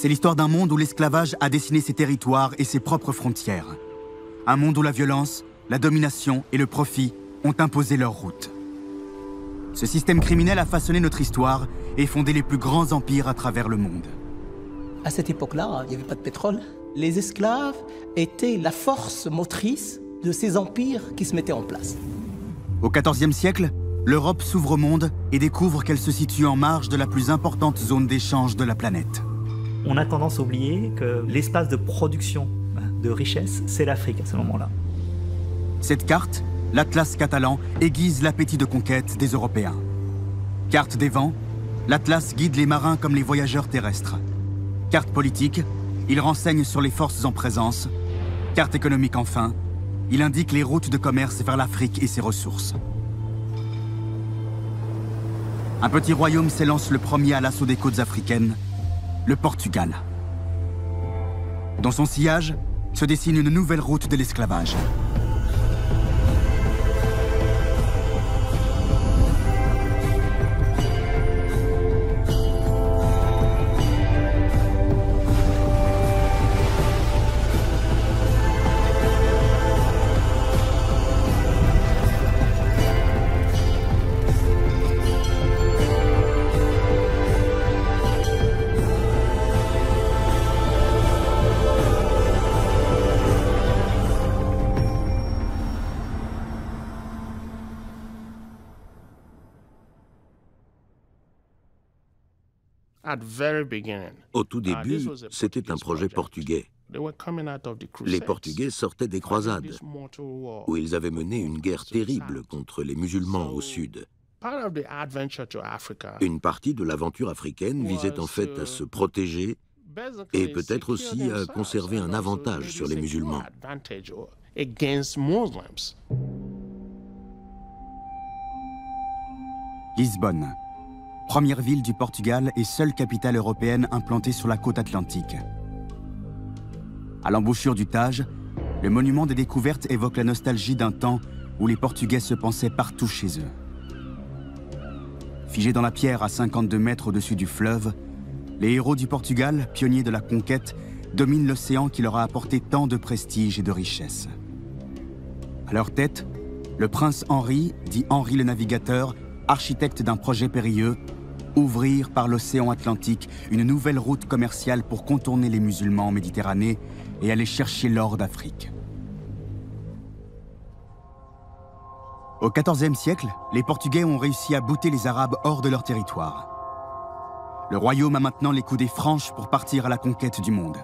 C'est l'histoire d'un monde où l'esclavage a dessiné ses territoires et ses propres frontières. Un monde où la violence, la domination et le profit ont imposé leur route. Ce système criminel a façonné notre histoire et fondé les plus grands empires à travers le monde. À cette époque-là, il n'y avait pas de pétrole. Les esclaves étaient la force motrice de ces empires qui se mettaient en place. Au XIVe siècle, l'Europe s'ouvre au monde et découvre qu'elle se situe en marge de la plus importante zone d'échange de la planète. On a tendance à oublier que l'espace de production de richesse, c'est l'Afrique à ce moment-là. Cette carte, l'Atlas catalan, aiguise l'appétit de conquête des Européens. Carte des vents, l'Atlas guide les marins comme les voyageurs terrestres. Carte politique, il renseigne sur les forces en présence. Carte économique enfin, il indique les routes de commerce vers l'Afrique et ses ressources. Un petit royaume s'élance le premier à l'assaut des côtes africaines, le Portugal. Dans son sillage se dessine une nouvelle route de l'esclavage. Au tout début, c'était un projet portugais. Les Portugais sortaient des croisades, où ils avaient mené une guerre terrible contre les musulmans au sud. Une partie de l'aventure africaine visait en fait à se protéger et peut-être aussi à conserver un avantage sur les musulmans. Lisbonne, première ville du Portugal et seule capitale européenne implantée sur la côte atlantique. À l'embouchure du Tage, le monument des découvertes évoque la nostalgie d'un temps où les Portugais se pensaient partout chez eux. Figés dans la pierre à 52 mètres au-dessus du fleuve, les héros du Portugal, pionniers de la conquête, dominent l'océan qui leur a apporté tant de prestige et de richesse. À leur tête, le prince Henri, dit Henri le Navigateur, architecte d'un projet périlleux, ouvrir par l'océan Atlantique une nouvelle route commerciale pour contourner les musulmans en Méditerranée et aller chercher l'or d'Afrique. Au XIVe siècle, les Portugais ont réussi à bouter les Arabes hors de leur territoire. Le royaume a maintenant les coudées franches pour partir à la conquête du monde.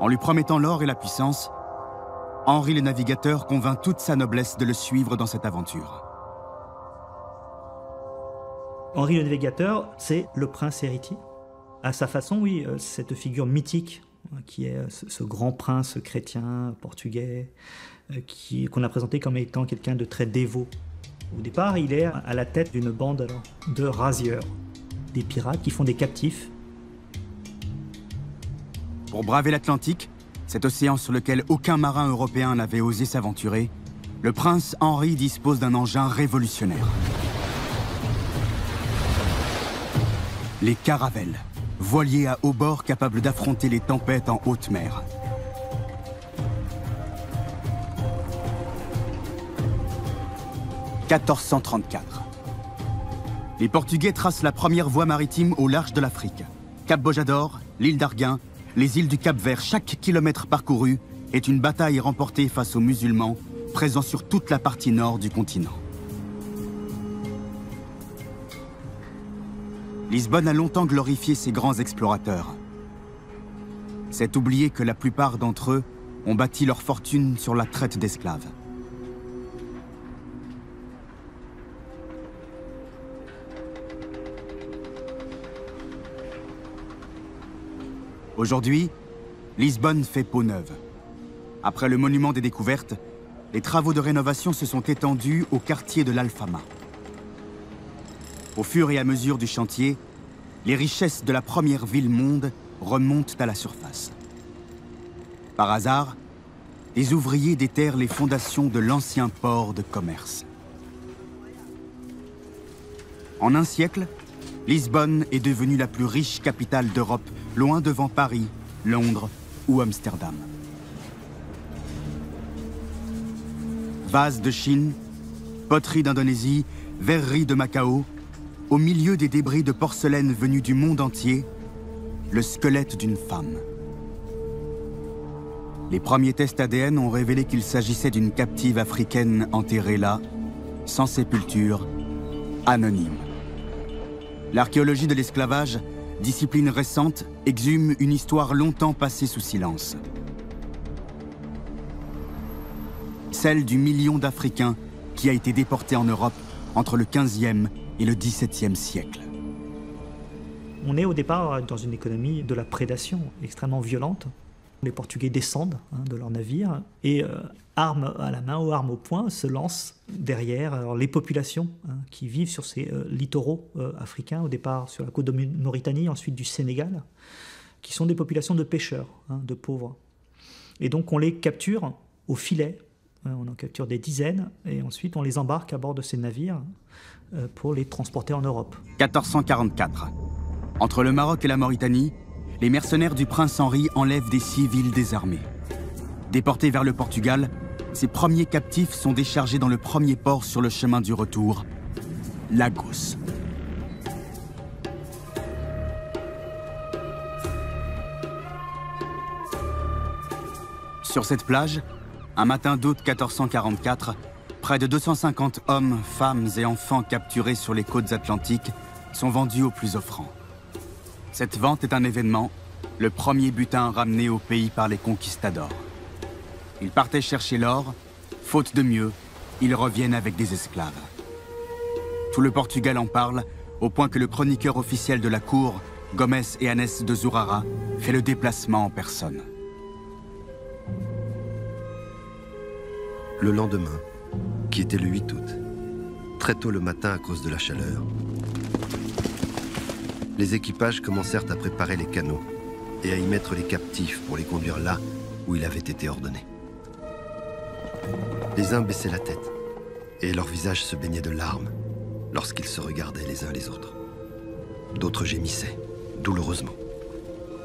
En lui promettant l'or et la puissance, Henri le Navigateur convainc toute sa noblesse de le suivre dans cette aventure. Henri le Navigateur, c'est le prince héritier. À sa façon, oui, cette figure mythique qui est ce grand prince chrétien portugais qu'on a présenté comme étant quelqu'un de très dévot. Au départ, il est à la tête d'une bande de rasieurs, des pirates qui font des captifs. Pour braver l'Atlantique, cet océan sur lequel aucun marin européen n'avait osé s'aventurer, le prince Henri dispose d'un engin révolutionnaire. Les caravelles, voiliers à haut bord capables d'affronter les tempêtes en haute mer. « 1434. Les Portugais tracent la première voie maritime au large de l'Afrique. Cap Bojador, l'île d'Arguin, les îles du Cap-Vert, chaque kilomètre parcouru est une bataille remportée face aux musulmans, présents sur toute la partie nord du continent. Lisbonne a longtemps glorifié ses grands explorateurs. C'est oublier que la plupart d'entre eux ont bâti leur fortune sur la traite d'esclaves. Aujourd'hui, Lisbonne fait peau neuve. Après le monument des découvertes, les travaux de rénovation se sont étendus au quartier de l'Alfama. Au fur et à mesure du chantier, les richesses de la première ville-monde remontent à la surface. Par hasard, les ouvriers déterrent les fondations de l'ancien port de commerce. En un siècle, Lisbonne est devenue la plus riche capitale d'Europe, loin devant Paris, Londres ou Amsterdam. Vases de Chine, poteries d'Indonésie, verreries de Macao, au milieu des débris de porcelaine venus du monde entier, le squelette d'une femme. Les premiers tests ADN ont révélé qu'il s'agissait d'une captive africaine enterrée là, sans sépulture, anonyme. L'archéologie de l'esclavage, discipline récente, exhume une histoire longtemps passée sous silence. Celle du million d'Africains qui a été déporté en Europe entre le 15e et le 17e siècle. On est au départ dans une économie de la prédation extrêmement violente. Les Portugais descendent de leurs navires et, armes à la main ou armes au poing, se lancent derrière les populations qui vivent sur ces littoraux africains, au départ sur la côte de Mauritanie, ensuite du Sénégal, qui sont des populations de pêcheurs, de pauvres. Et donc on les capture au filet, on en capture des dizaines, et ensuite on les embarque à bord de ces navires pour les transporter en Europe. 1444. Entre le Maroc et la Mauritanie, les mercenaires du prince Henri enlèvent des civils désarmés. Déportés vers le Portugal, ces premiers captifs sont déchargés dans le premier port sur le chemin du retour, Lagos. Sur cette plage, un matin d'août 1444, près de 250 hommes, femmes et enfants capturés sur les côtes atlantiques sont vendus aux plus offrants. Cette vente est un événement, le premier butin ramené au pays par les conquistadors. Ils partaient chercher l'or, faute de mieux, ils reviennent avec des esclaves. Tout le Portugal en parle, au point que le chroniqueur officiel de la cour, Gomes Eanes de Zurara, fait le déplacement en personne. Le lendemain, qui était le 8 août, très tôt le matin à cause de la chaleur, les équipages commencèrent à préparer les canots et à y mettre les captifs pour les conduire là où il avait été ordonné. Les uns baissaient la tête et leurs visages se baignaient de larmes lorsqu'ils se regardaient les uns les autres. D'autres gémissaient, douloureusement,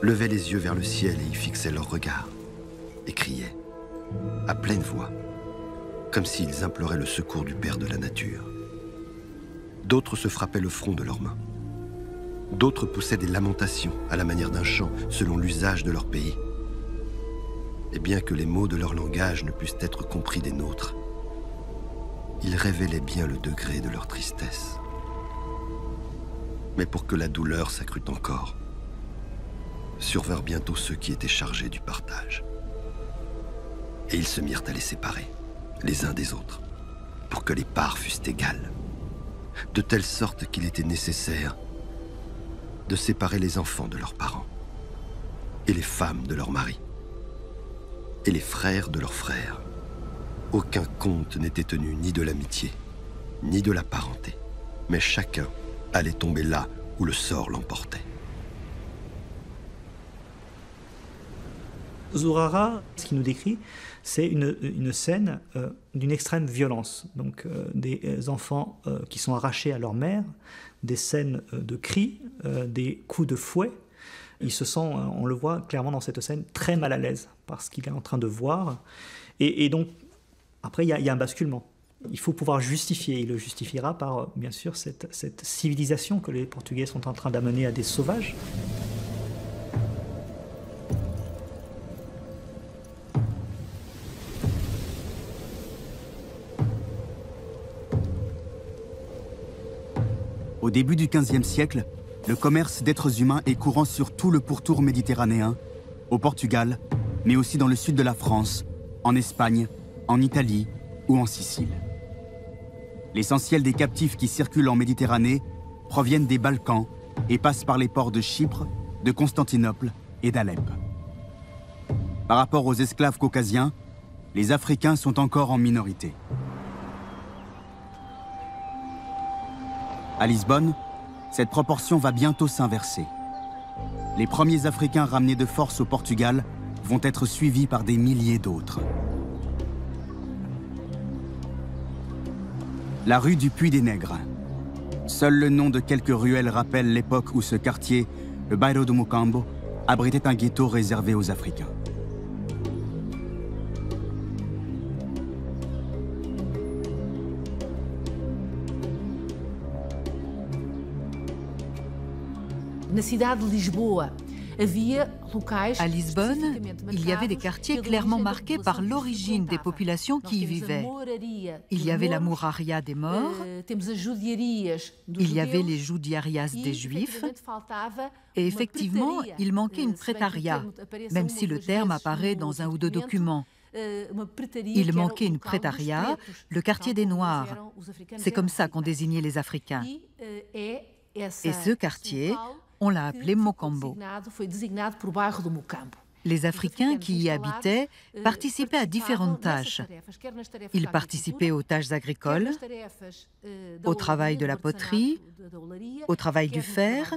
levaient les yeux vers le ciel et y fixaient leur regard et criaient, à pleine voix, comme s'ils imploraient le secours du Père de la nature. D'autres se frappaient le front de leurs mains. D'autres poussaient des lamentations à la manière d'un chant selon l'usage de leur pays. Et bien que les mots de leur langage ne puissent être compris des nôtres, ils révélaient bien le degré de leur tristesse. Mais pour que la douleur s'accrût encore, survinrent bientôt ceux qui étaient chargés du partage. Et ils se mirent à les séparer, les uns des autres, pour que les parts fussent égales, de telle sorte qu'il était nécessaire de séparer les enfants de leurs parents, et les femmes de leurs maris, et les frères de leurs frères. Aucun compte n'était tenu ni de l'amitié, ni de la parenté, mais chacun allait tomber là où le sort l'emportait. Zurara, ce qu'il nous décrit, c'est une scène d'une extrême violence. Donc des enfants qui sont arrachés à leur mère, des scènes de cris, des coups de fouet. Il se sent, on le voit clairement dans cette scène, très mal à l'aise parce qu'il est en train de voir. Et donc, après, il y a un basculement. Il faut pouvoir justifier. Il le justifiera par, bien sûr, cette civilisation que les Portugais sont en train d'amener à des sauvages. Au début du XVe siècle, le commerce d'êtres humains est courant sur tout le pourtour méditerranéen, au Portugal, mais aussi dans le sud de la France, en Espagne, en Italie ou en Sicile. L'essentiel des captifs qui circulent en Méditerranée proviennent des Balkans et passent par les ports de Chypre, de Constantinople et d'Alep. Par rapport aux esclaves caucasiens, les Africains sont encore en minorité. À Lisbonne, cette proportion va bientôt s'inverser. Les premiers Africains ramenés de force au Portugal vont être suivis par des milliers d'autres. La rue du Puy des Nègres. Seul le nom de quelques ruelles rappelle l'époque où ce quartier, le Bairro do Mucambo, abritait un ghetto réservé aux Africains. À Lisbonne, il y avait des quartiers clairement marqués par l'origine des populations qui y vivaient. Il y avait la mouraria des morts, il y avait les judiarias des Juifs, et effectivement, il manquait une pretaria, même si le terme apparaît dans un ou deux documents. Il manquait une pretaria, le quartier des Noirs. C'est comme ça qu'on désignait les Africains. Et ce quartier, on l'a appelé Mucambo. Les Africains qui y habitaient participaient à différentes tâches. Ils participaient aux tâches agricoles, au travail de la poterie, au travail du fer,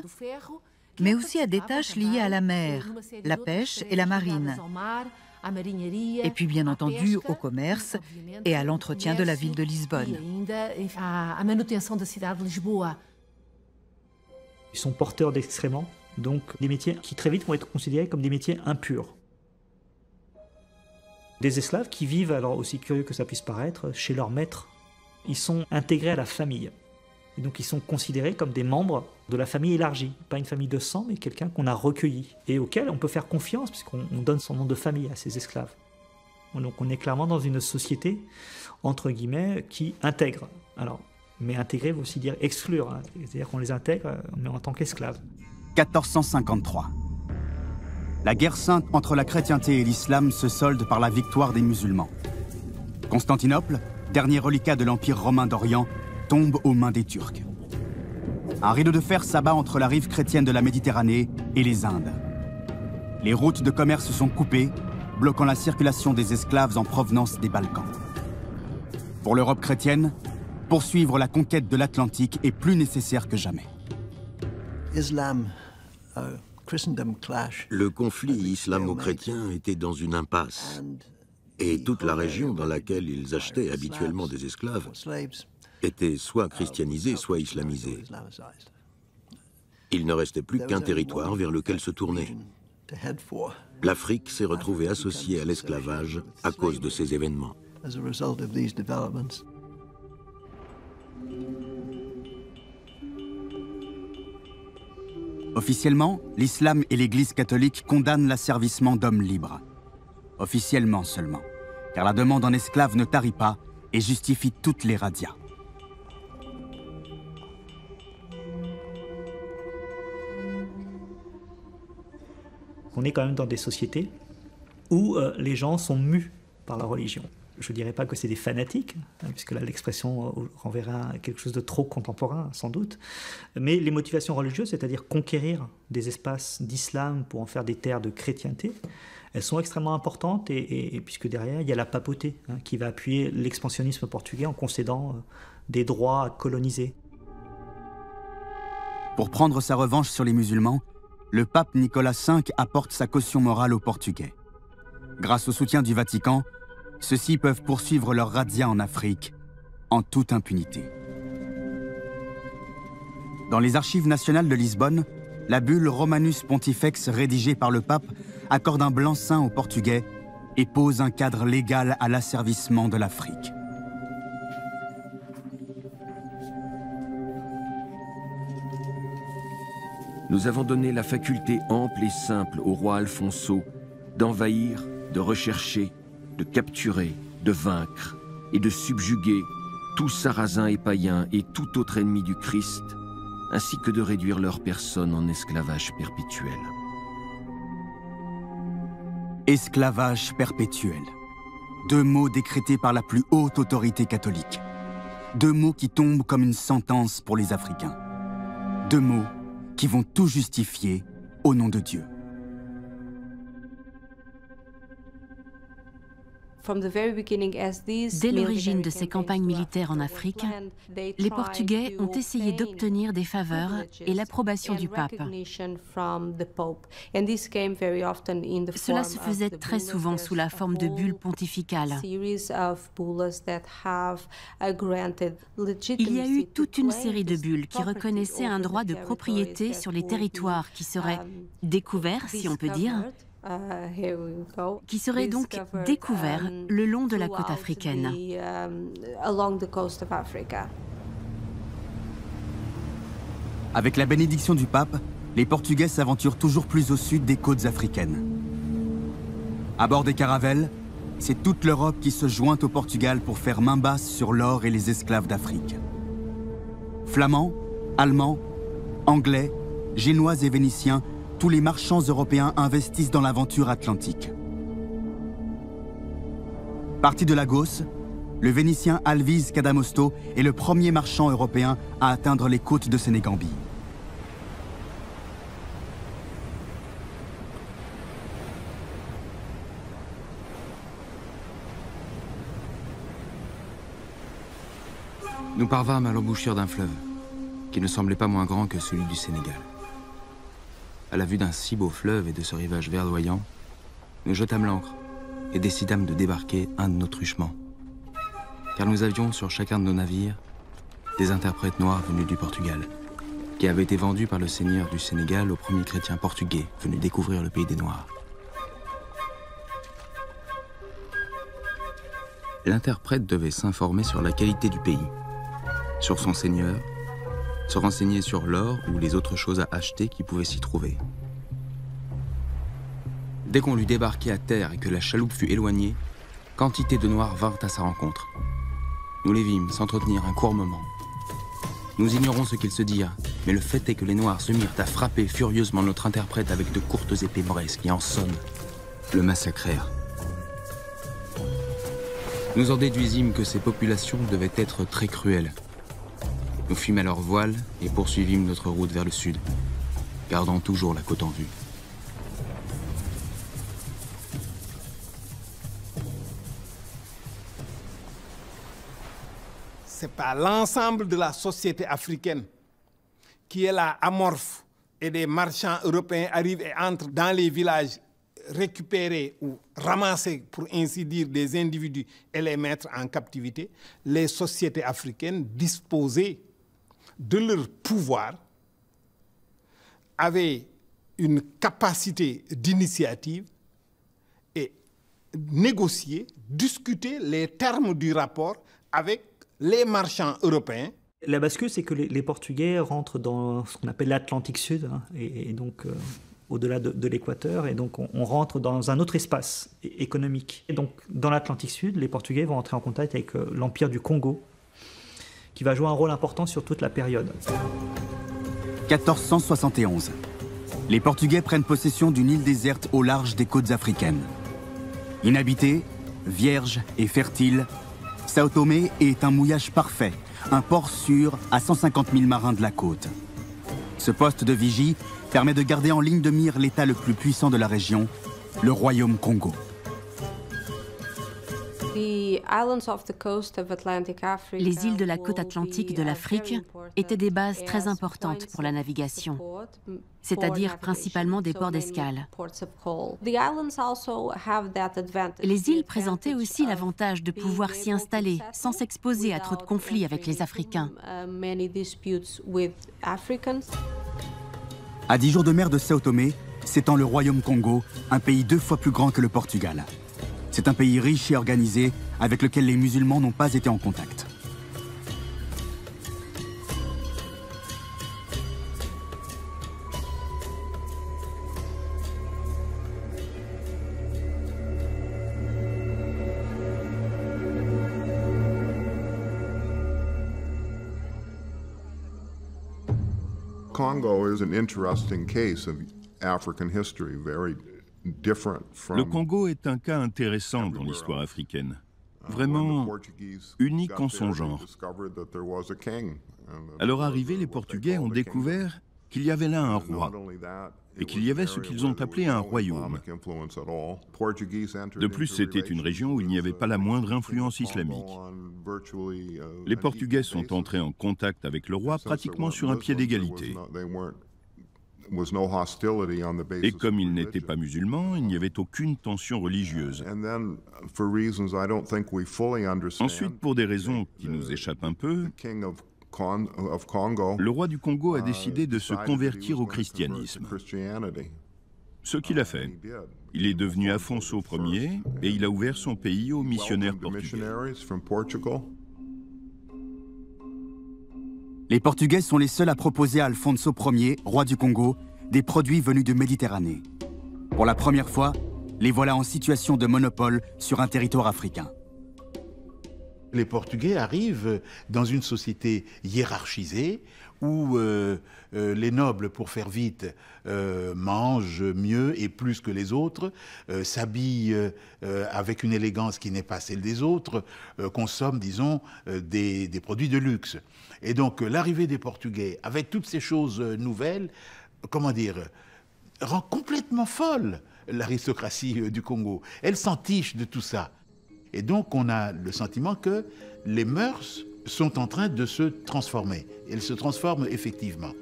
mais aussi à des tâches liées à la mer, la pêche et la marine. Et puis bien entendu au commerce et à l'entretien de la ville de Lisbonne. Ils sont porteurs d'excréments, donc des métiers qui très vite vont être considérés comme des métiers impurs. Des esclaves qui vivent, alors aussi curieux que ça puisse paraître, chez leur maître. Ils sont intégrés à la famille. Et donc ils sont considérés comme des membres de la famille élargie. Pas une famille de sang, mais quelqu'un qu'on a recueilli et auquel on peut faire confiance puisqu'on donne son nom de famille à ces esclaves. Donc on est clairement dans une société, entre guillemets, qui intègre. Alors, mais intégrer veut aussi dire exclure, hein. C'est-à-dire qu'on les intègre mais en tant qu'esclaves. 1453. La guerre sainte entre la chrétienté et l'islam se solde par la victoire des musulmans. Constantinople, dernier reliquat de l'Empire romain d'Orient, tombe aux mains des Turcs. Un rideau de fer s'abat entre la rive chrétienne de la Méditerranée et les Indes. Les routes de commerce sont coupées, bloquant la circulation des esclaves en provenance des Balkans. Pour l'Europe chrétienne, poursuivre la conquête de l'Atlantique est plus nécessaire que jamais. Le conflit islamo-chrétien était dans une impasse, et toute la région dans laquelle ils achetaient habituellement des esclaves était soit christianisée, soit islamisée. Il ne restait plus qu'un territoire vers lequel se tourner. L'Afrique s'est retrouvée associée à l'esclavage à cause de ces événements. Officiellement, l'islam et l'Église catholique condamnent l'asservissement d'hommes libres. Officiellement seulement, car la demande en esclaves ne tarit pas et justifie toutes les razzias. On est quand même dans des sociétés où les gens sont mus par la religion. Je ne dirais pas que c'est des fanatiques, hein, puisque là l'expression renverra à quelque chose de trop contemporain, sans doute. Mais les motivations religieuses, c'est-à-dire conquérir des espaces d'islam pour en faire des terres de chrétienté, elles sont extrêmement importantes, et puisque derrière, il y a la papauté, hein, qui va appuyer l'expansionnisme portugais en concédant des droits à coloniser. Pour prendre sa revanche sur les musulmans, le pape Nicolas V apporte sa caution morale aux Portugais. Grâce au soutien du Vatican, ceux-ci peuvent poursuivre leur razzia en Afrique en toute impunité. Dans les archives nationales de Lisbonne, la bulle Romanus Pontifex rédigée par le pape accorde un blanc-seing aux Portugais et pose un cadre légal à l'asservissement de l'Afrique. Nous avons donné la faculté ample et simple au roi Alfonso d'envahir, de rechercher, de capturer, de vaincre et de subjuguer tout sarrasin et païen et tout autre ennemi du Christ, ainsi que de réduire leur personne en esclavage perpétuel. Esclavage perpétuel. Deux mots décrétés par la plus haute autorité catholique. Deux mots qui tombent comme une sentence pour les Africains. Deux mots qui vont tout justifier au nom de Dieu. Dès l'origine de ces campagnes militaires en Afrique, les Portugais ont essayé d'obtenir des faveurs et l'approbation du pape. Cela se faisait très souvent sous la forme de bulles pontificales. Il y a eu toute une série de bulles qui reconnaissaient un droit de propriété sur les territoires qui seraient découverts, si on peut dire, qui seraient donc découverts le long de la côte africaine. Avec la bénédiction du pape, les Portugais s'aventurent toujours plus au sud des côtes africaines. À bord des caravelles, c'est toute l'Europe qui se joint au Portugal pour faire main basse sur l'or et les esclaves d'Afrique. Flamands, Allemands, Anglais, Génois et Vénitiens, tous les marchands européens investissent dans l'aventure atlantique. Parti de Lagos, le Vénitien Alvise Cadamosto est le premier marchand européen à atteindre les côtes de Sénégambie. Nous parvînmes à l'embouchure d'un fleuve, qui ne semblait pas moins grand que celui du Sénégal. À la vue d'un si beau fleuve et de ce rivage verdoyant, nous jetâmes l'ancre et décidâmes de débarquer un de nos truchements. Car nous avions sur chacun de nos navires des interprètes noirs venus du Portugal, qui avaient été vendus par le seigneur du Sénégal aux premiers chrétiens portugais venus découvrir le pays des Noirs. L'interprète devait s'informer sur la qualité du pays, sur son seigneur, se renseigner sur l'or ou les autres choses à acheter qui pouvaient s'y trouver. Dès qu'on l'eut débarqué à terre et que la chaloupe fut éloignée, quantité de Noirs vinrent à sa rencontre. Nous les vîmes s'entretenir un court moment. Nous ignorons ce qu'ils se dirent, mais le fait est que les Noirs se mirent à frapper furieusement notre interprète avec de courtes épées moresques et en somme, le massacrèrent. Nous en déduisîmes que ces populations devaient être très cruelles. Nous fûmes à leur voile et poursuivîmes notre route vers le sud, gardant toujours la côte en vue. C'est pas l'ensemble de la société africaine qui est là amorphe et des marchands européens arrivent et entrent dans les villages récupérer ou ramasser, pour ainsi dire, des individus et les mettre en captivité. Les sociétés africaines disposaient de leur pouvoir, avaient une capacité d'initiative et négocier, discuter les termes du rapport avec les marchands européens. La bascule, c'est que les Portugais rentrent dans ce qu'on appelle l'Atlantique Sud, hein, et donc au-delà de l'équateur, et donc on rentre dans un autre espace économique. Et donc dans l'Atlantique Sud, les Portugais vont entrer en contact avec l'Empire du Congo, qui va jouer un rôle important sur toute la période. 1471. Les Portugais prennent possession d'une île déserte au large des côtes africaines. Inhabitée, vierge et fertile, Sao Tomé est un mouillage parfait, un port sûr à 150 000 marins de la côte. Ce poste de vigie permet de garder en ligne de mire l'État le plus puissant de la région, le Royaume Congo. Les îles de la côte atlantique de l'Afrique étaient des bases très importantes pour la navigation, c'est-à-dire principalement des ports d'escale. Les îles présentaient aussi l'avantage de pouvoir s'y installer sans s'exposer à trop de conflits avec les Africains. À 10 jours de mer de Sao Tomé, s'étend le Royaume Congo, un pays 2 fois plus grand que le Portugal. C'est un pays riche et organisé, avec lequel les musulmans n'ont pas été en contact. Congo is an interesting case of African history, very different from. Le Congo est un cas intéressant dans l'histoire africaine, vraiment unique en son genre. À leur arrivée, les Portugais ont découvert qu'il y avait là un roi, et qu'il y avait ce qu'ils ont appelé un royaume. De plus, c'était une région où il n'y avait pas la moindre influence islamique. Les Portugais sont entrés en contact avec le roi pratiquement sur un pied d'égalité. Et comme ils n'étaient pas musulmans, il n'y avait aucune tension religieuse. Ensuite, pour des raisons qui nous échappent un peu, le roi du Congo a décidé de se convertir au christianisme. Ce qu'il a fait. Il est devenu Afonso Ier et il a ouvert son pays aux missionnaires portugais. Les Portugais sont les seuls à proposer à Alfonso Ier, roi du Congo, des produits venus de Méditerranée. Pour la première fois, les voilà en situation de monopole sur un territoire africain. Les Portugais arrivent dans une société hiérarchisée où les nobles, pour faire vite, mangent mieux et plus que les autres, s'habillent avec une élégance qui n'est pas celle des autres, consomment, disons, des produits de luxe. Et donc l'arrivée des Portugais, avec toutes ces choses nouvelles, comment dire, rend complètement folle l'aristocratie du Congo. Elle s'entiche de tout ça. Et donc on a le sentiment que les mœurs sont en train de se transformer. Elles se transforment effectivement.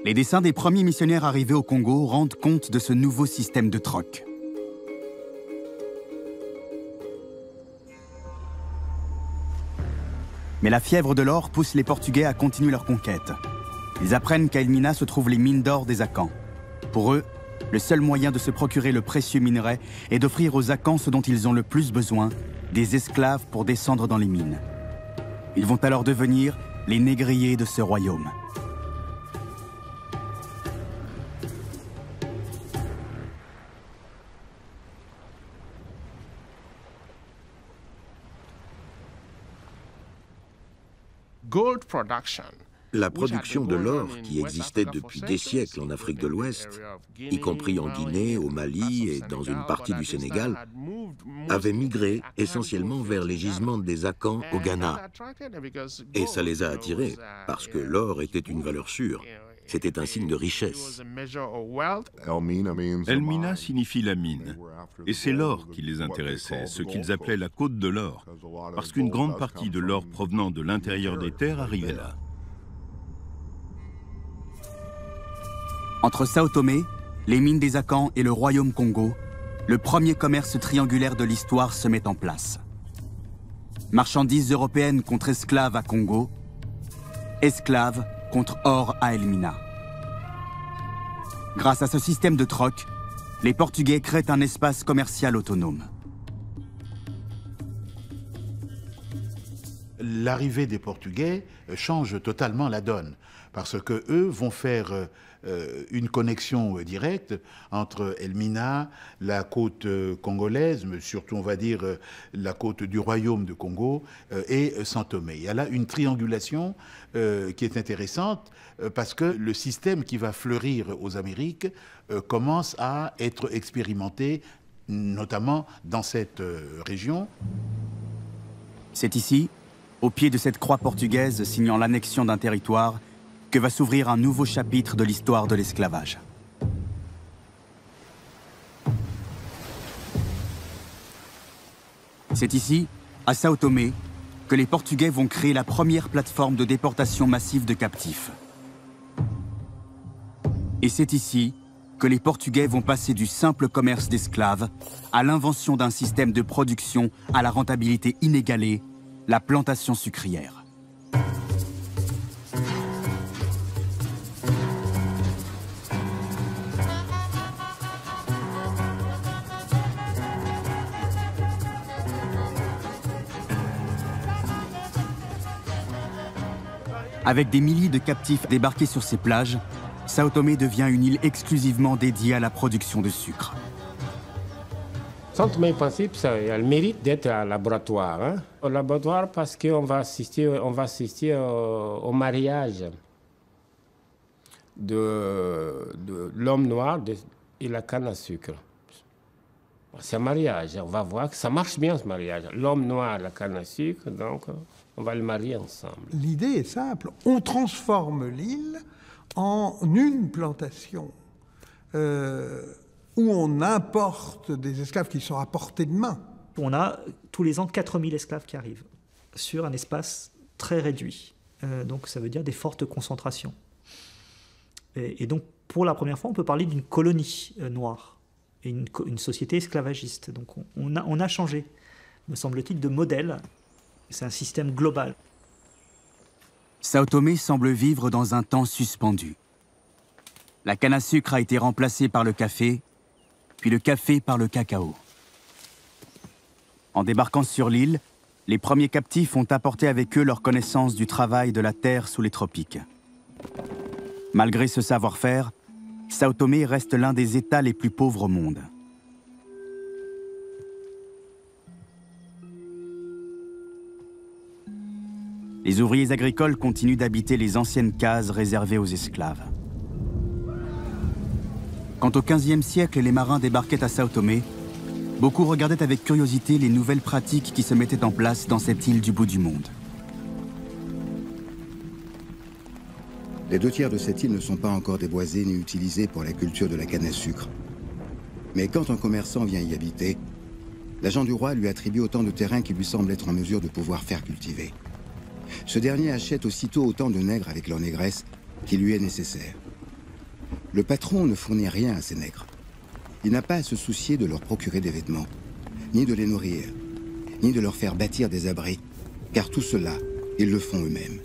Les dessins des premiers missionnaires arrivés au Congo rendent compte de ce nouveau système de troc. Mais la fièvre de l'or pousse les Portugais à continuer leur conquête. Ils apprennent qu'à Elmina se trouvent les mines d'or des Akans. Pour eux, le seul moyen de se procurer le précieux minerai est d'offrir aux Akans ce dont ils ont le plus besoin, des esclaves pour descendre dans les mines. Ils vont alors devenir les négriers de ce royaume. La production de l'or, qui existait depuis des siècles en Afrique de l'Ouest, y compris en Guinée, au Mali et dans une partie du Sénégal, avait migré essentiellement vers les gisements des Akans au Ghana. Et ça les a attirés, parce que l'or était une valeur sûre. C'était un signe de richesse. Elmina signifie la mine. Et c'est l'or qui les intéressait, ce qu'ils appelaient la côte de l'or, parce qu'une grande partie de l'or provenant de l'intérieur des terres arrivait là. Entre Sao Tomé, les mines des Akans et le royaume Congo, le premier commerce triangulaire de l'histoire se met en place. Marchandises européennes contre esclaves à Congo, esclaves contre or à Elmina. Grâce à ce système de troc, les Portugais créent un espace commercial autonome. L'arrivée des Portugais change totalement la donne, parce que eux vont faire une connexion directe entre Elmina, la côte congolaise, mais surtout on va dire la côte du royaume de Congo et Sao Tomé. Il y a là une triangulation qui est intéressante parce que le système qui va fleurir aux Amériques commence à être expérimenté, notamment dans cette région. C'est ici, au pied de cette croix portugaise signant l'annexion d'un territoire, que va s'ouvrir un nouveau chapitre de l'histoire de l'esclavage. C'est ici, à Sao Tomé, que les Portugais vont créer la première plateforme de déportation massive de captifs. Et c'est ici que les Portugais vont passer du simple commerce d'esclaves à l'invention d'un système de production à la rentabilité inégalée, la plantation sucrière. Avec des milliers de captifs débarqués sur ces plages, Sao Tomé devient une île exclusivement dédiée à la production de sucre. Sao Tomé, en principe, ça a le mérite d'être un laboratoire. Hein? Un laboratoire parce qu'on va assister au mariage de l'homme noir et la canne à sucre. C'est un mariage, on va voir que ça marche bien ce mariage. L'homme noir et la canne à sucre, donc on va le marier ensemble. L'idée est simple, on transforme l'île en une plantation où on importe des esclaves qui sont à portée de main. On a tous les ans 4000 esclaves qui arrivent sur un espace très réduit. Donc ça veut dire des fortes concentrations. Et donc pour la première fois, on peut parler d'une colonie noire et une société esclavagiste. Donc on a changé, me semble-t-il, de modèle. C'est un système global. Sao Tomé semble vivre dans un temps suspendu. La canne à sucre a été remplacée par le café, puis le café par le cacao. En débarquant sur l'île, les premiers captifs ont apporté avec eux leur connaissance du travail de la terre sous les tropiques. Malgré ce savoir-faire, Sao Tomé reste l'un des États les plus pauvres au monde. Les ouvriers agricoles continuent d'habiter les anciennes cases réservées aux esclaves. Quand au XVe siècle, les marins débarquaient à Sao Tomé, beaucoup regardaient avec curiosité les nouvelles pratiques qui se mettaient en place dans cette île du bout du monde. Les 2 tiers de cette île ne sont pas encore déboisés ni utilisés pour la culture de la canne à sucre. Mais quand un commerçant vient y habiter, l'agent du roi lui attribue autant de terrain qu'il lui semble être en mesure de pouvoir faire cultiver. Ce dernier achète aussitôt autant de nègres avec leur négresse qu'il lui est nécessaire. Le patron ne fournit rien à ces nègres. Il n'a pas à se soucier de leur procurer des vêtements, ni de les nourrir, ni de leur faire bâtir des abris, car tout cela, ils le font eux-mêmes.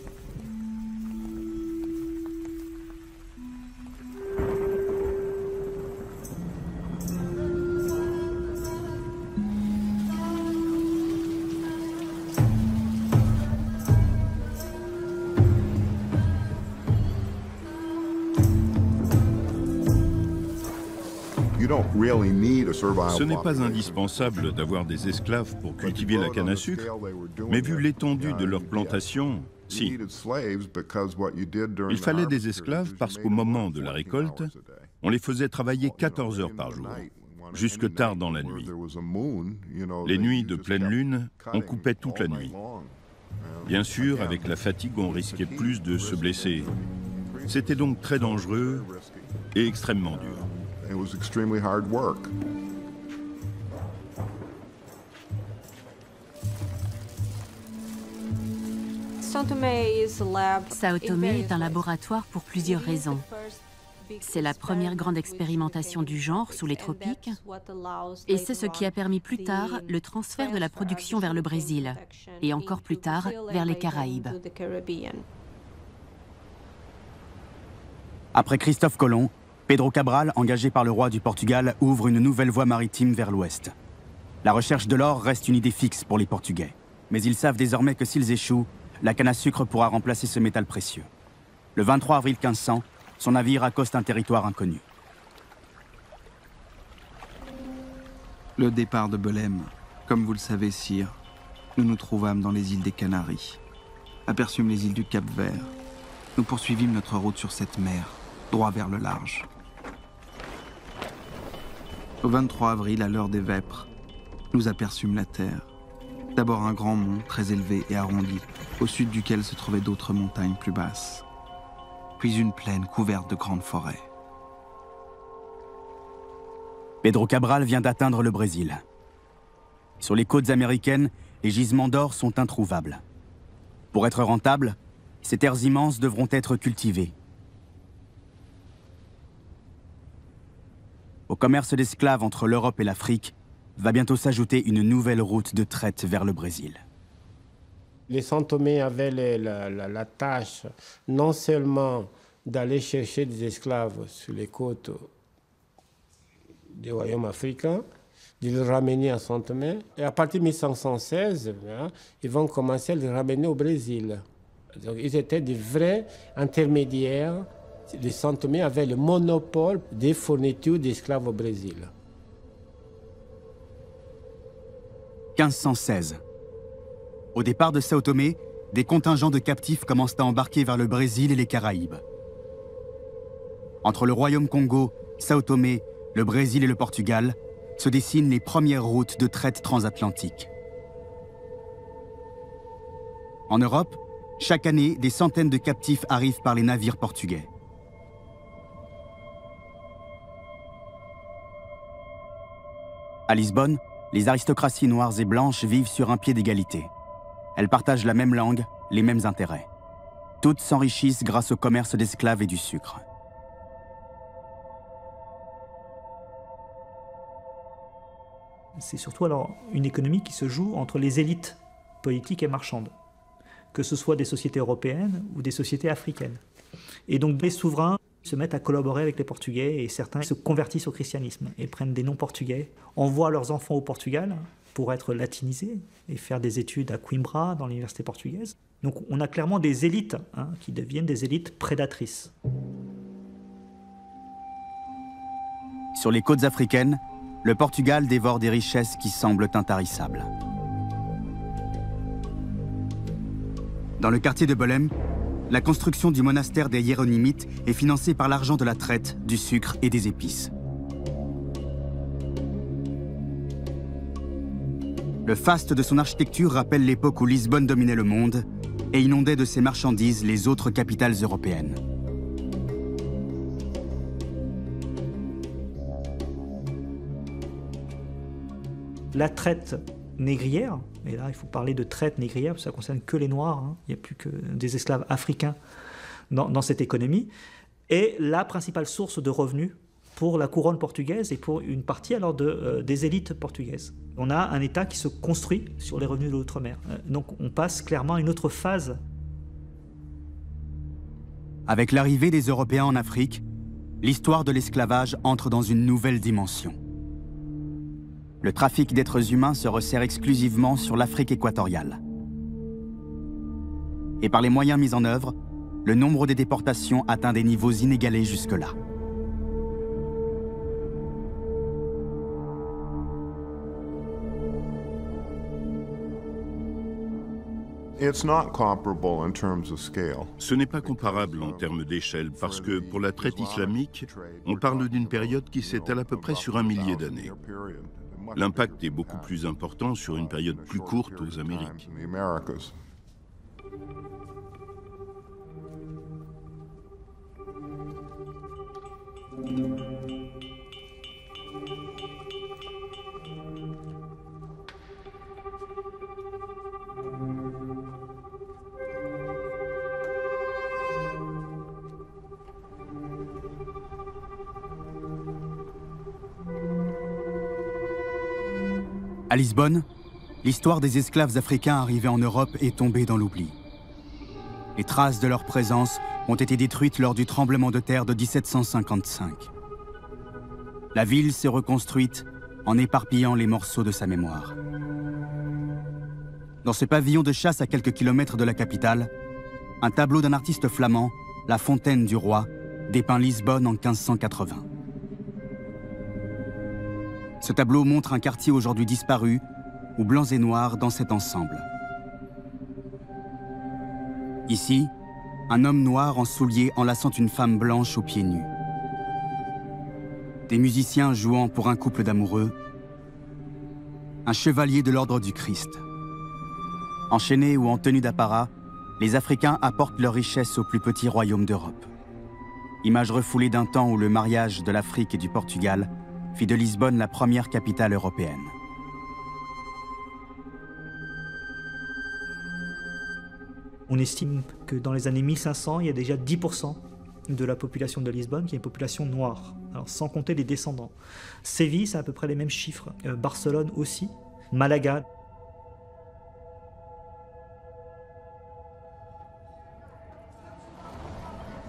Ce n'est pas indispensable d'avoir des esclaves pour cultiver la canne à sucre, mais vu l'étendue de leur plantation, si. Il fallait des esclaves parce qu'au moment de la récolte, on les faisait travailler 14 heures par jour, jusque tard dans la nuit. Les nuits de pleine lune, on coupait toute la nuit. Bien sûr, avec la fatigue, on risquait plus de se blesser. C'était donc très dangereux et extrêmement dur. It was extremely hard work. Sao Tomé est un laboratoire pour plusieurs raisons. C'est la première grande expérimentation du genre sous les tropiques, et c'est ce qui a permis plus tard le transfert de la production vers le Brésil, et encore plus tard vers les Caraïbes. Après Christophe Colomb, Pedro Cabral, engagé par le roi du Portugal, ouvre une nouvelle voie maritime vers l'ouest. La recherche de l'or reste une idée fixe pour les Portugais. Mais ils savent désormais que s'ils échouent, la canne à sucre pourra remplacer ce métal précieux. Le 23 avril 1500, son navire accoste un territoire inconnu. Le départ de Belém, comme vous le savez, sire, nous nous trouvâmes dans les îles des Canaries. Aperçûmes les îles du Cap-Vert. Nous poursuivîmes notre route sur cette mer, droit vers le large. Au 23 avril, à l'heure des vêpres, nous aperçûmes la terre. D'abord un grand mont très élevé et arrondi, au sud duquel se trouvaient d'autres montagnes plus basses. Puis une plaine couverte de grandes forêts. Pedro Cabral vient d'atteindre le Brésil. Sur les côtes américaines, les gisements d'or sont introuvables. Pour être rentables, ces terres immenses devront être cultivées. Au commerce d'esclaves entre l'Europe et l'Afrique va bientôt s'ajouter une nouvelle route de traite vers le Brésil. Les Sao Tomé avaient la tâche non seulement d'aller chercher des esclaves sur les côtes des royaumes africains, de les ramener à Sao Tomé, et à partir de 1516, ils vont commencer à les ramener au Brésil. Donc, ils étaient des vrais intermédiaires. Les Sao Tomé avaient le monopole des fournitures d'esclaves au Brésil. 1516. Au départ de Sao Tomé, des contingents de captifs commencent à embarquer vers le Brésil et les Caraïbes. Entre le Royaume Congo, Sao Tomé, le Brésil et le Portugal, se dessinent les premières routes de traite transatlantique. En Europe, chaque année, des centaines de captifs arrivent par les navires portugais. À Lisbonne, les aristocraties noires et blanches vivent sur un pied d'égalité. Elles partagent la même langue, les mêmes intérêts. Toutes s'enrichissent grâce au commerce d'esclaves et du sucre. C'est surtout alors une économie qui se joue entre les élites politiques et marchandes, que ce soit des sociétés européennes ou des sociétés africaines. Et donc les souverains se mettent à collaborer avec les Portugais et certains se convertissent au christianisme et prennent des noms portugais, envoient leurs enfants au Portugal pour être latinisés et faire des études à Coimbra, dans l'université portugaise. Donc on a clairement des élites qui deviennent des élites prédatrices. Sur les côtes africaines, le Portugal dévore des richesses qui semblent intarissables. Dans le quartier de Belém, la construction du monastère des Hiéronymites est financée par l'argent de la traite, du sucre et des épices. Le faste de son architecture rappelle l'époque où Lisbonne dominait le monde et inondait de ses marchandises les autres capitales européennes. La traite négrière, et là il faut parler de traite négrière parce que ça ne concerne que les Noirs, il n'y a plus que des esclaves africains dans cette économie, est la principale source de revenus pour la couronne portugaise et pour une partie alors des élites portugaises. On a un État qui se construit sur les revenus de l'outre-mer. Donc on passe clairement à une autre phase. Avec l'arrivée des Européens en Afrique, l'histoire de l'esclavage entre dans une nouvelle dimension. Le trafic d'êtres humains se resserre exclusivement sur l'Afrique équatoriale. Et par les moyens mis en œuvre, le nombre des déportations atteint des niveaux inégalés jusque-là. Ce n'est pas comparable en termes d'échelle parce que pour la traite islamique, on parle d'une période qui s'étale à peu près sur 1 millier d'années. L'impact est beaucoup plus important sur une période plus courte aux Amériques. À Lisbonne, l'histoire des esclaves africains arrivés en Europe est tombée dans l'oubli. Les traces de leur présence ont été détruites lors du tremblement de terre de 1755. La ville s'est reconstruite en éparpillant les morceaux de sa mémoire. Dans ce pavillon de chasse à quelques kilomètres de la capitale, un tableau d'un artiste flamand, La Fontaine du Roi, dépeint Lisbonne en 1580. Ce tableau montre un quartier aujourd'hui disparu, où blancs et noirs dans cet ensemble. Ici, un homme noir en souliers enlaçant une femme blanche aux pieds nus. Des musiciens jouant pour un couple d'amoureux. Un chevalier de l'ordre du Christ. Enchaînés ou en tenue d'apparat, les Africains apportent leur richesse aux plus petits royaumes d'Europe. Image refoulée d'un temps où le mariage de l'Afrique et du Portugal fit de Lisbonne la première capitale européenne. On estime que dans les années 1500, il y a déjà 10% de la population de Lisbonne qui est une population noire, alors sans compter les descendants. Séville, c'est à peu près les mêmes chiffres. Barcelone aussi. Malaga.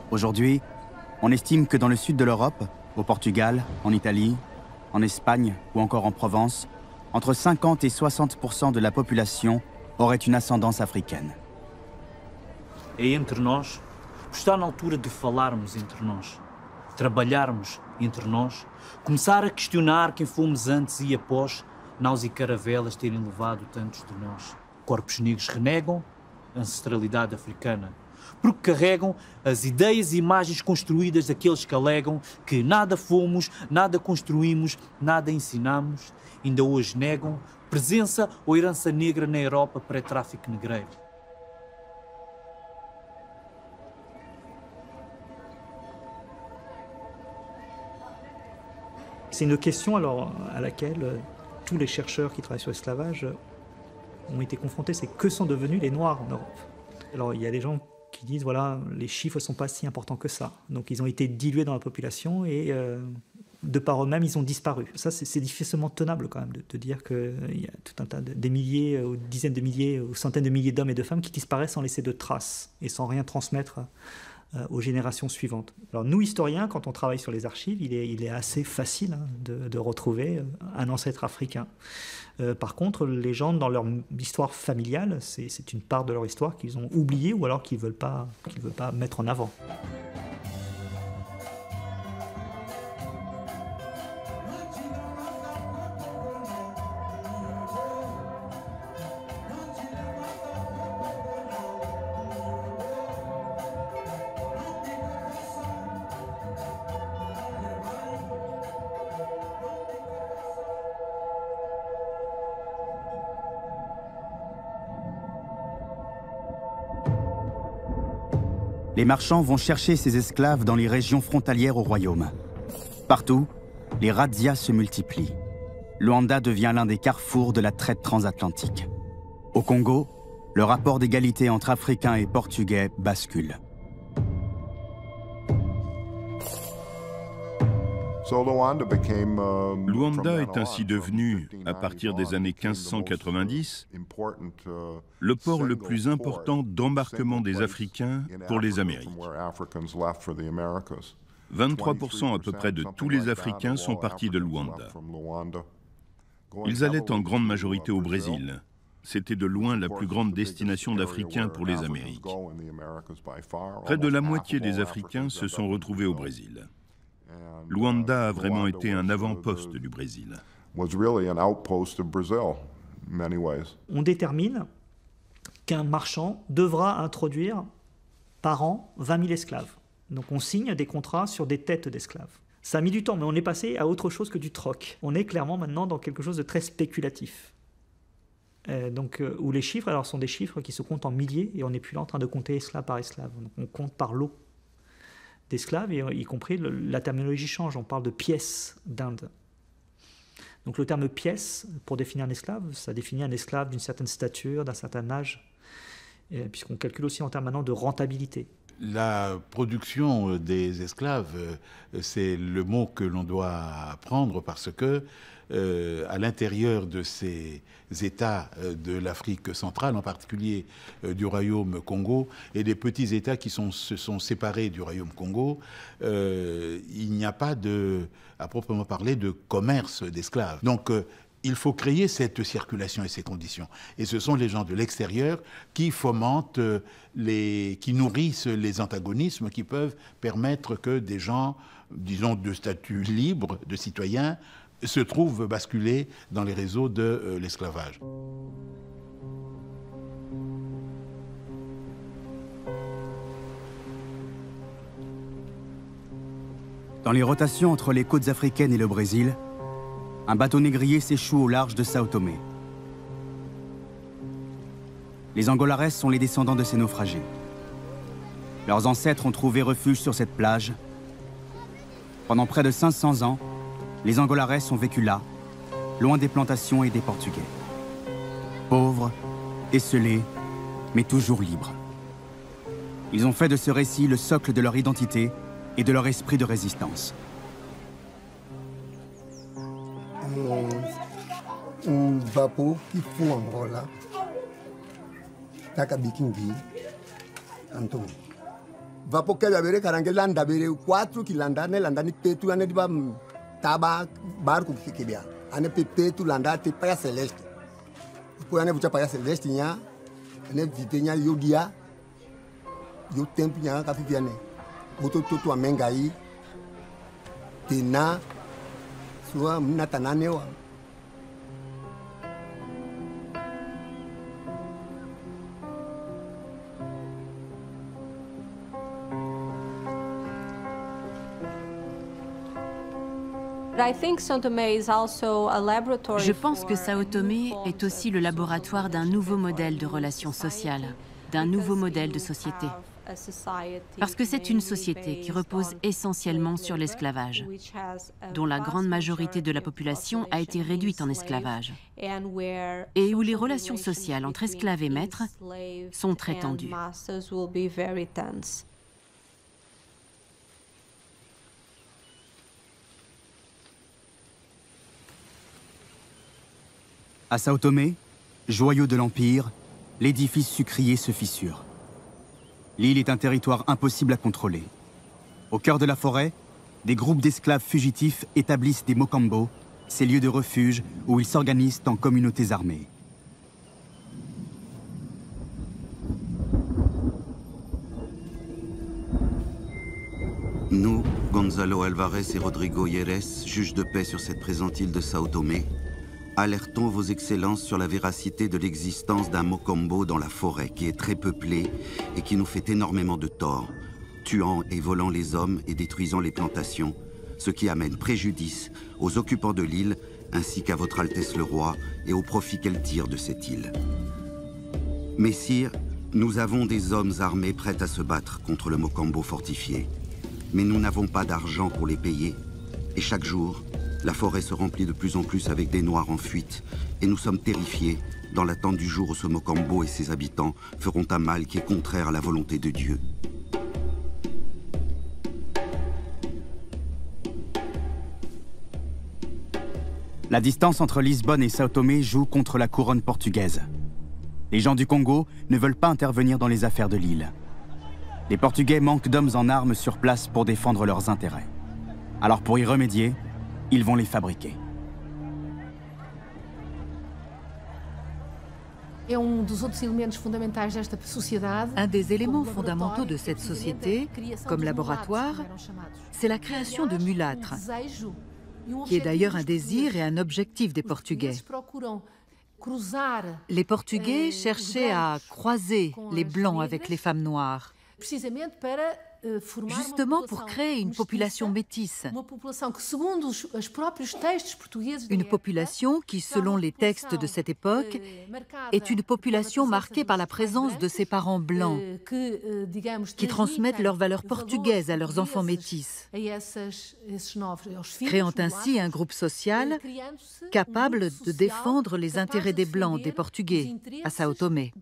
Aujourd'hui, on estime que dans le sud de l'Europe, au Portugal, en Italie, en Espagne ou encore en Provence, entre 50 et 60% de la population aurait une ascendance africaine. É entre nós, está na altura de falarmos entre nós, trabalharmos entre nós, começar a questionar quem fomos antes e após naus e caravelas terem levado tantos de nós. Corpos negros renegam a ancestralidade africana, porque carregam as ideias e imagens construídas daqueles que alegam que nada fomos, nada construímos, nada ensinamos, ainda hoje negam presença ou herança negra na Europa pré-tráfico negreiro. C'est une question alors, à laquelle tous les chercheurs qui travaillent sur l'esclavage ont été confrontés, c'est que sont devenus les Noirs en Europe. Alors il y a des gens qui disent, voilà, les chiffres ne sont pas si importants que ça. Donc ils ont été dilués dans la population et de par eux-mêmes, ils ont disparu. Ça, c'est difficilement tenable quand même de dire qu'il y a tout un tas des milliers, ou dizaines de milliers, ou centaines de milliers d'hommes et de femmes qui disparaissent sans laisser de traces et sans rien transmettre aux générations suivantes. Alors nous, historiens, quand on travaille sur les archives, il est assez facile de retrouver un ancêtre africain. Par contre, les gens, dans leur histoire familiale, c'est une part de leur histoire qu'ils ont oubliée ou alors qu'ils ne veulent pas mettre en avant. Les marchands vont chercher ces esclaves dans les régions frontalières au royaume. Partout, les razzias se multiplient. Luanda devient l'un des carrefours de la traite transatlantique. Au Congo, le rapport d'égalité entre Africains et Portugais bascule. Luanda est ainsi devenu, à partir des années 1590, le port le plus important d'embarquement des Africains pour les Amériques. 23% à peu près de tous les Africains sont partis de Luanda. Ils allaient en grande majorité au Brésil. C'était de loin la plus grande destination d'Africains pour les Amériques. Près de la moitié des Africains se sont retrouvés au Brésil. Luanda a vraiment été un avant-poste du Brésil. On détermine qu'un marchand devra introduire par an 20 000 esclaves. Donc on signe des contrats sur des têtes d'esclaves. Ça a mis du temps, mais on est passé à autre chose que du troc. On est clairement maintenant dans quelque chose de très spéculatif. Où les chiffres alors, sont des chiffres qui se comptent en milliers, et on n'est plus là en train de compter esclave par esclave. Donc on compte par lot d'esclaves, et y compris la terminologie change, on parle de pièces d'Inde. Donc le terme pièce, pour définir un esclave, ça définit un esclave d'une certaine stature, d'un certain âge, puisqu'on calcule aussi en termes maintenant de rentabilité. La production des esclaves, c'est le mot que l'on doit prendre parce que à l'intérieur de ces États de l'Afrique centrale, en particulier du royaume Congo, et des petits États qui se sont séparés du royaume Congo, il n'y a pas à proprement parler de commerce d'esclaves. Donc il faut créer cette circulation et ces conditions. Et ce sont les gens de l'extérieur qui fomentent, qui nourrissent les antagonismes qui peuvent permettre que des gens, disons, de statut libre, de citoyens, se trouvent basculés dans les réseaux de l'esclavage. Dans les rotations entre les côtes africaines et le Brésil, un bateau négrier s'échoue au large de Sao Tomé. Les Angolares sont les descendants de ces naufragés. Leurs ancêtres ont trouvé refuge sur cette plage. Pendant près de 500 ans, les Angolares ont vécu là, loin des plantations et des Portugais. Pauvres, esselés, mais toujours libres. Ils ont fait de ce récit le socle de leur identité et de leur esprit de résistance. Um vapor que foi Angola, taka bikingi, Antônio. Vapor que abere carangela bere 4 que landane landani petu ane diba taba barco que quebia, ane petu landate praia celeste. Depois ane vucha praia celeste nya, ane vitenya yodia, yo tempo nya kafiviane. Moto toto amengai, tena, sua mnatananewa. Je pense que Sao Tomé est aussi le laboratoire d'un nouveau modèle de relations sociales. d'un nouveau modèle de société. Parce que c'est une société qui repose essentiellement sur l'esclavage, dont la grande majorité de la population a été réduite en esclavage, et où les relations sociales entre esclaves et maîtres sont très tendues. À Sao Tomé, joyau de l'Empire, l'édifice sucrier se fissure. L'île est un territoire impossible à contrôler. Au cœur de la forêt, des groupes d'esclaves fugitifs établissent des mocambos, ces lieux de refuge où ils s'organisent en communautés armées. Nous, Gonzalo Alvarez et Rodrigo Yerez, juges de paix sur cette présente île de Sao Tomé, alertons vos excellences sur la véracité de l'existence d'un mocambo dans la forêt qui est très peuplée et qui nous fait énormément de tort, tuant et volant les hommes et détruisant les plantations, ce qui amène préjudice aux occupants de l'île ainsi qu'à votre Altesse le Roi et au profit qu'elle tire de cette île. Messire, nous avons des hommes armés prêts à se battre contre le mocambo fortifié, mais nous n'avons pas d'argent pour les payer et chaque jour, la forêt se remplit de plus en plus avec des Noirs en fuite, et nous sommes terrifiés dans l'attente du jour où ce mocambo et ses habitants feront un mal qui est contraire à la volonté de Dieu. La distance entre Lisbonne et Sao Tomé joue contre la couronne portugaise. Les gens du Congo ne veulent pas intervenir dans les affaires de l'île. Les Portugais manquent d'hommes en armes sur place pour défendre leurs intérêts. Alors pour y remédier, ils vont les fabriquer. Un des éléments fondamentaux de cette société, comme laboratoire, c'est la création de mulâtres, qui est d'ailleurs un désir et un objectif des Portugais. Les Portugais cherchaient à croiser les Blancs avec les femmes noires, justement pour créer une population métisse. Une population qui, selon les textes de cette époque, est une population marquée par la présence de ses parents blancs, qui transmettent leurs valeurs portugaises à leurs enfants métis, créant ainsi un groupe social capable de défendre les intérêts des Blancs, des Portugais, à Sao Tomé.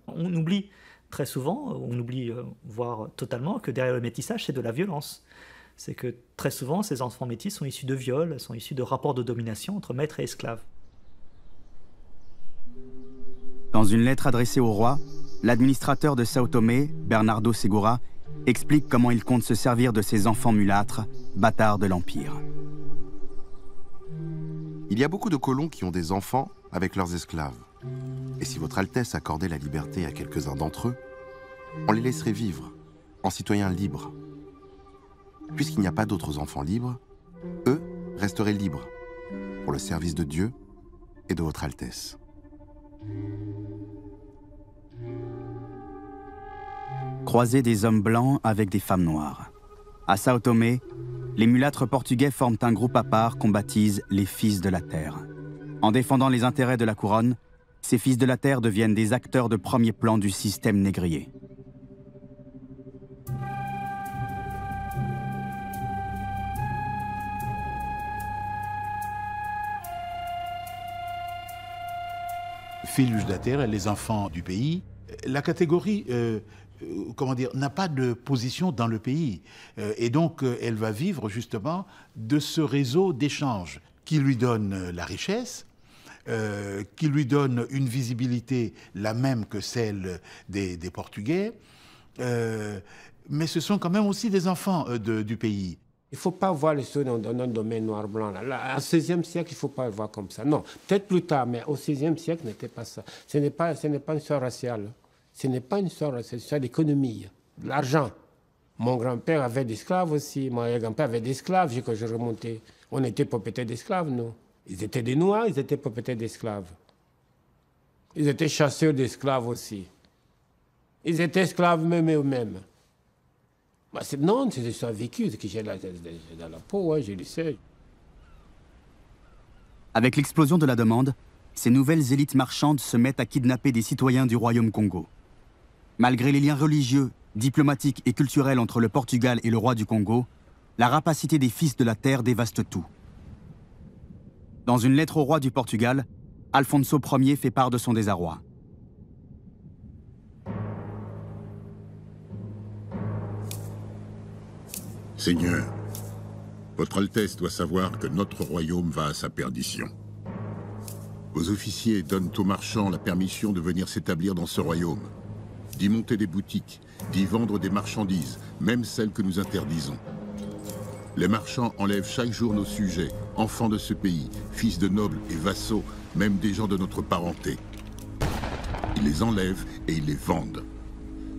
On oublie très souvent, on oublie voire totalement que derrière le métissage, c'est de la violence. C'est que très souvent, ces enfants métis sont issus de viols, sont issus de rapports de domination entre maîtres et esclaves. Dans une lettre adressée au roi, l'administrateur de Sao Tomé, Bernardo Segura, explique comment il compte se servir de ces enfants mulâtres, bâtards de l'Empire. Il y a beaucoup de colons qui ont des enfants avec leurs esclaves. Et si votre Altesse accordait la liberté à quelques-uns d'entre eux, on les laisserait vivre, en citoyens libres. Puisqu'il n'y a pas d'autres enfants libres, eux resteraient libres, pour le service de Dieu et de votre Altesse. Croiser des hommes blancs avec des femmes noires. À Sao Tomé, les mulâtres portugais forment un groupe à part qu'on baptise les Fils de la Terre. En défendant les intérêts de la couronne, ces Fils de la Terre deviennent des acteurs de premier plan du système négrier. Filhos da Terra, les enfants du pays, la catégorie n'a pas de position dans le pays. Et donc, elle va vivre justement de ce réseau d'échanges qui lui donne la richesse, qui lui donne une visibilité la même que celle des Portugais. Mais ce sont quand même aussi des enfants du pays. Il ne faut pas voir les choses dans un domaine noir-blanc. Au XVIe siècle, il ne faut pas le voir comme ça. Non, peut-être plus tard, mais au XVIe siècle, ce n'était pas ça. Ce n'est pas une histoire raciale. Ce n'est pas une histoire raciale, c'est une histoire d'économie, de l'argent. Mon grand-père avait des esclaves aussi. Mon grand-père avait des esclaves quand je remontais. On était propriétaires d'esclaves, nous. Ils étaient des Noirs, ils étaient propriétaires d'esclaves. Ils étaient chasseurs d'esclaves aussi. Ils étaient esclaves même eux-mêmes. Bah, non, c'est des histoires vécues, que j'ai dans la peau, ouais, je le sais. Avec l'explosion de la demande, ces nouvelles élites marchandes se mettent à kidnapper des citoyens du royaume Congo. Malgré les liens religieux, diplomatiques et culturels entre le Portugal et le roi du Congo, la rapacité des fils de la terre dévaste tout. Dans une lettre au roi du Portugal, Alfonso Ier fait part de son désarroi. Seigneur, Votre Altesse doit savoir que notre royaume va à sa perdition. Vos officiers donnent aux marchands la permission de venir s'établir dans ce royaume, d'y monter des boutiques, d'y vendre des marchandises, même celles que nous interdisons. Les marchands enlèvent chaque jour nos sujets, enfants de ce pays, fils de nobles et vassaux, même des gens de notre parenté. Ils les enlèvent et ils les vendent.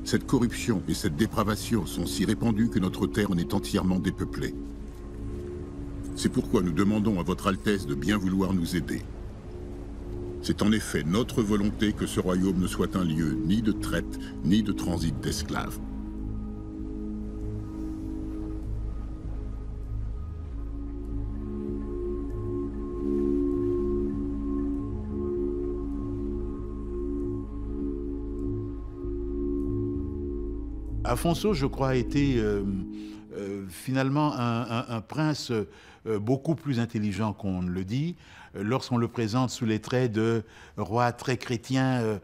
Cette corruption et cette dépravation sont si répandues que notre terre en est entièrement dépeuplée. C'est pourquoi nous demandons à votre Altesse de bien vouloir nous aider. C'est en effet notre volonté que ce royaume ne soit un lieu ni de traite, ni de transit d'esclaves. Alfonso, je crois, a été finalement un prince beaucoup plus intelligent qu'on ne le dit. Lorsqu'on le présente sous les traits de roi très chrétien,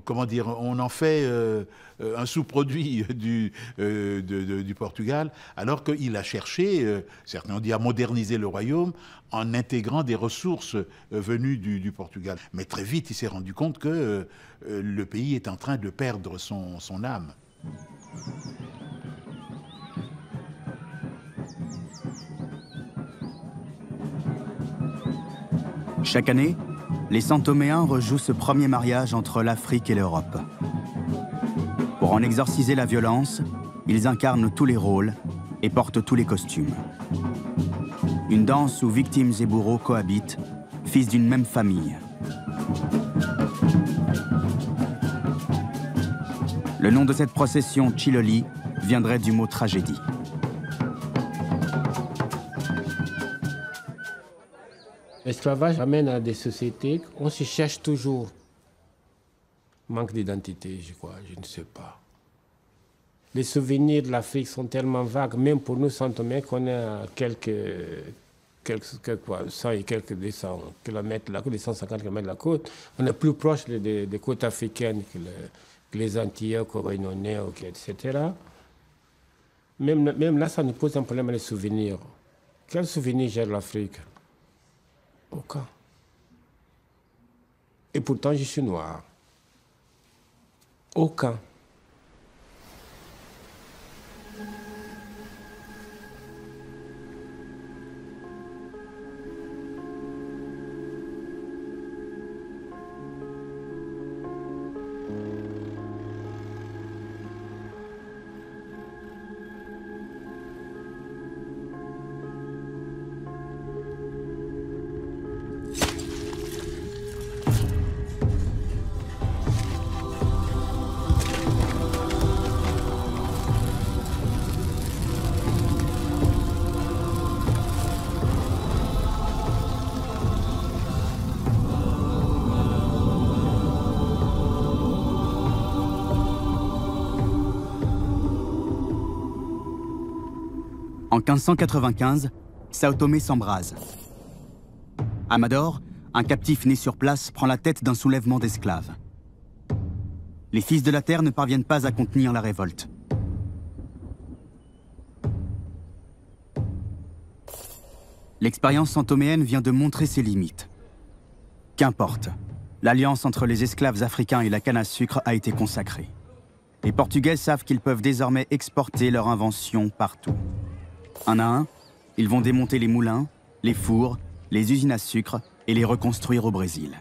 comment dire, on en fait un sous-produit du Portugal, alors qu'il a cherché, certains ont dit, à moderniser le royaume en intégrant des ressources venues du Portugal. Mais très vite, il s'est rendu compte que le pays est en train de perdre son âme. Chaque année, les Santoméens rejouent ce premier mariage entre l'Afrique et l'Europe. Pour en exorciser la violence, ils incarnent tous les rôles et portent tous les costumes. Une danse où victimes et bourreaux cohabitent, fils d'une même famille. Le nom de cette procession, Chiloli, viendrait du mot tragédie. L'esclavage amène à des sociétés, on se cherche toujours. Manque d'identité, je crois, je ne sais pas. Les souvenirs de l'Afrique sont tellement vagues, même pour nous, Santomé, qu'on est à quelques 100 et quelques 200 kilomètres de la côte, les 150 km de la côte. On est plus proche des côtes africaines que les Antillais, que les Réunionnais, etc. Même là, ça nous pose un problème à les souvenirs. Quel souvenir j'ai de l'Afrique? Aucun. Et pourtant, je suis noir. Aucun. En 1595, Sao Tomé s'embrase. Amador, un captif né sur place, prend la tête d'un soulèvement d'esclaves. Les fils de la terre ne parviennent pas à contenir la révolte. L'expérience santoméenne vient de montrer ses limites. Qu'importe, l'alliance entre les esclaves africains et la canne à sucre a été consacrée. Les Portugais savent qu'ils peuvent désormais exporter leur invention partout. Un à un, ils vont démonter les moulins, les fours, les usines à sucre et les reconstruire au Brésil.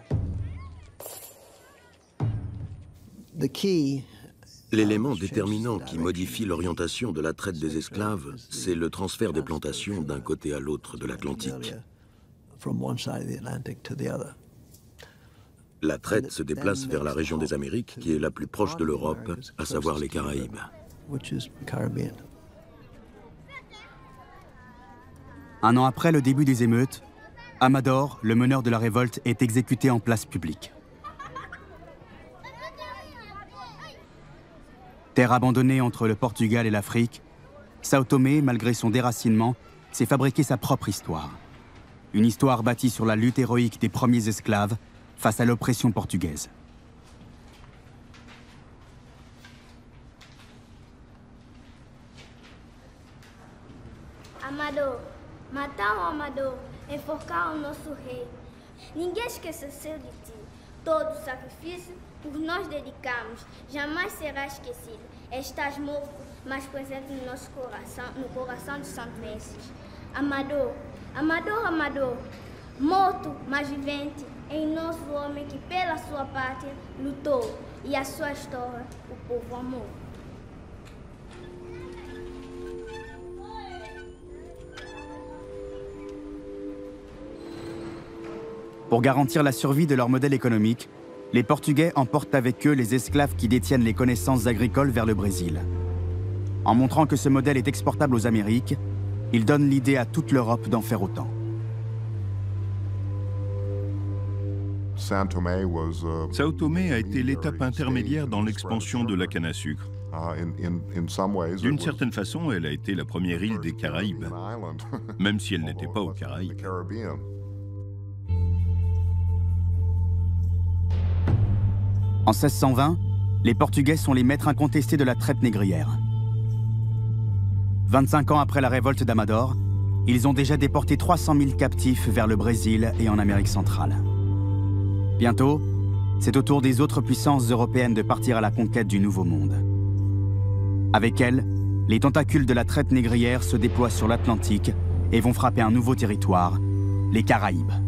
L'élément déterminant qui modifie l'orientation de la traite des esclaves, c'est le transfert des plantations d'un côté à l'autre de l'Atlantique. La traite se déplace vers la région des Amériques, qui est la plus proche de l'Europe, à savoir les Caraïbes. Un an après le début des émeutes, Amador, le meneur de la révolte, est exécuté en place publique. Terre abandonnée entre le Portugal et l'Afrique, Sao Tomé, malgré son déracinement, s'est fabriqué sa propre histoire. Une histoire bâtie sur la lutte héroïque des premiers esclaves face à l'oppression portugaise. Amador, mataram Amador, enforcaram nosso rei. Ninguém esqueceu de ti. Todo o sacrifício por nós dedicamos jamais será esquecido. Estás morto, mas presente no nosso coração, no coração dos santomenses. Amador, Amador, Amador, morto, mas vivente, em nosso homem que pela sua pátria lutou e a sua história o povo amou. Pour garantir la survie de leur modèle économique, les Portugais emportent avec eux les esclaves qui détiennent les connaissances agricoles vers le Brésil. En montrant que ce modèle est exportable aux Amériques, ils donnent l'idée à toute l'Europe d'en faire autant. Sao Tomé a été l'étape intermédiaire dans l'expansion de la canne à sucre. D'une certaine façon, elle a été la première île des Caraïbes, même si elle n'était pas aux Caraïbes. En 1620, les Portugais sont les maîtres incontestés de la traite négrière. 25 ans après la révolte d'Amador, ils ont déjà déporté 300 000 captifs vers le Brésil et en Amérique centrale. Bientôt, c'est au tour des autres puissances européennes de partir à la conquête du Nouveau Monde. Avec elles, les tentacules de la traite négrière se déploient sur l'Atlantique et vont frapper un nouveau territoire, les Caraïbes.